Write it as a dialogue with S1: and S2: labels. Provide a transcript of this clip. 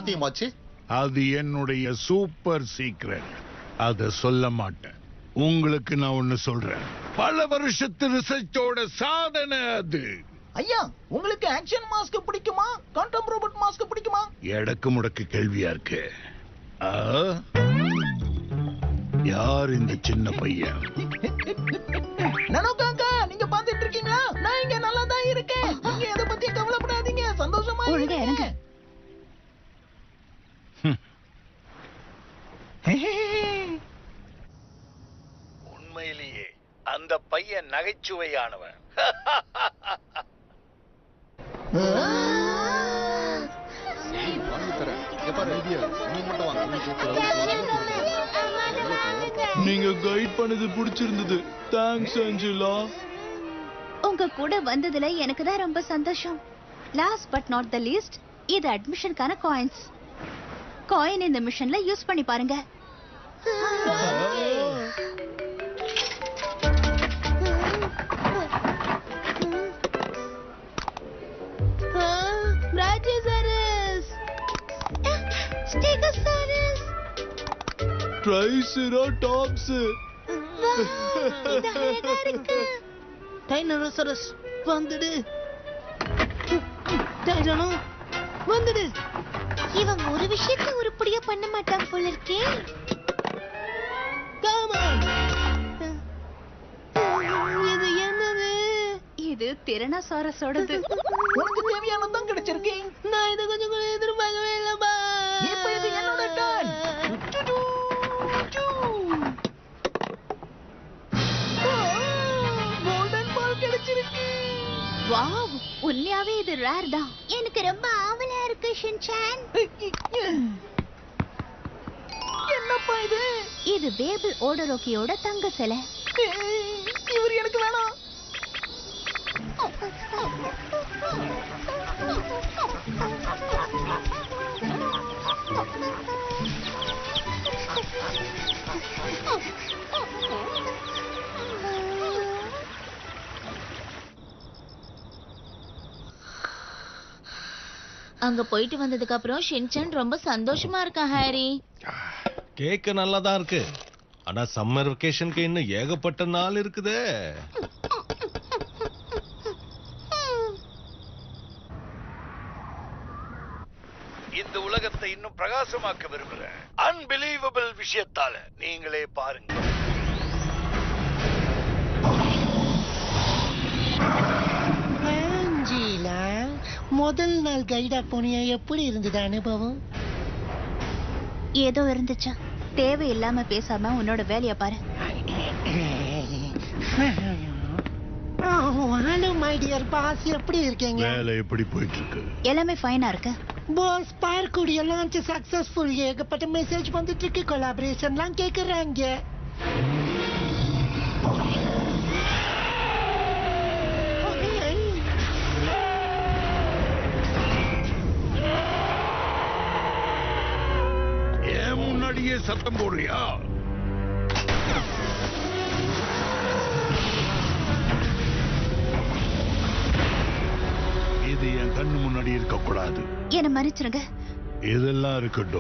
S1: சாத்தியமாச்சு?
S2: அது என்னுடைய super secret. அத சொல்ல மாட்டேன். உங்களுக்கு நான் ஒண்ணு சொல்றேன். பல வருஷத்து ரிசர்ச்சோட சாதனை அது.
S3: ஐயா, உங்களுக்கு ஆக்ஷன் மாஸ்க் பிடிக்குமா, காண்டம் ரோபோட் மாஸ்க் பிடிக்குமா?
S2: எடக்கு முடக்கு கேள்வியா இருக்கு. யார் இந்த சின்ன பையன்?
S3: நானோ காக்கா, நீங்க பாத்துட்டு இருக்கீங்களா? நான் இங்க நல்லா தான் இருக்கேன். நீங்க எதை பத்தி கவலைப்படாதீங்க, சந்தோஷமா இருங்க.
S2: உண்மையிலேயே அந்த பையன் நகைச்சுவையானவன்.
S4: நீங்க கைட் பண்ணது பிடிச்சிருந்தது. தேங்க்ஸ் அஞ்சலா.
S5: உங்க கூட வந்ததுல எனக்கு தான் ரொம்ப சந்தோஷம். Last but not the least, இது அட்மிஷனுக்கான காயின்ஸ். காயின் இந்த மிஷன்ல யூஸ் பண்ணி பாருங்க.
S4: ட்ரைசெராடாப்ஸ்.
S3: டைனோசரஸ் வந்துடு. டைனோ வந்துடு.
S5: இவன் ஒரு விஷயத்தை உருப்படியா பண்ண மாட்டான் போல இருக்கே.
S3: இது என்னது?
S5: இது திறனசாரஸோடது.
S3: உனக்கு தேவையானதான் கிடைச்சிருக்கு. நான் இதை கொஞ்சம் கூட எதிர்பார்க்கவே இல்லப்பா. இப்ப இது என்னோட டர்ன். கோல்டன் பால் கிடைச்சிருக்கு.
S5: வாவ், உண்மையாவே இது ரேர் தான். எனக்கு ரொம்ப ஆவலா இருக்கு ஷின்சான்.
S3: என்னப்பா இது?
S5: இது வேபிள் ஓடரோக்கியோட தங்க சிலை.
S3: இவர் எனக்கு வேணாம்.
S6: அங்க போயிட்டு வந்ததுக்கு அப்புறம் ஷின்சான் ரொம்ப சந்தோஷமா இருக்கா ஹாரி.
S4: கேக்க நல்லா தான் இருக்கு. ஆனா சம்மர் வெக்கேஷனுக்கு இன்னும் ஏகப்பட்ட நாள் இருக்குதே.
S2: இந்த உலகத்தை இன்னும் பிரகாசமாக்க விரும்புறேன். அன்பிலீவபிள் விஷயத்தால நீங்களே பாருங்க.
S3: முதல் நாள் கைடா போனியா, எப்படி இருந்தது அனுபவம்?
S5: ஏதோ இருந்துச்சா. தேவையில்லாம பேசாம உன்னோட வேலைய பாரு.
S3: ஹலோ மை டியர் பாஸ், எப்படி இருக்கீங்க?
S2: வேலை எப்படி போயிட்டு இருக்கு?
S5: எல்லாமே ஃபைனா இருக்கு
S3: பாஸ். பார்க்குடைய லான்ச் சக்சஸ்ஃபுல். ஏகப்பட்ட மெசேஜ் வந்துட்டு இருக்கு. கொலாபரேஷன்லாம் கேக்குறாங்க.
S2: ஏன் முன்னாடியே சத்தம் போடுறியா? இது என் கண்ணு முன்னாடி இருக்க கூடாது.
S5: என்ன மன்னிச்சிருங்க.
S2: இதெல்லாம் இருக்கட்டும்.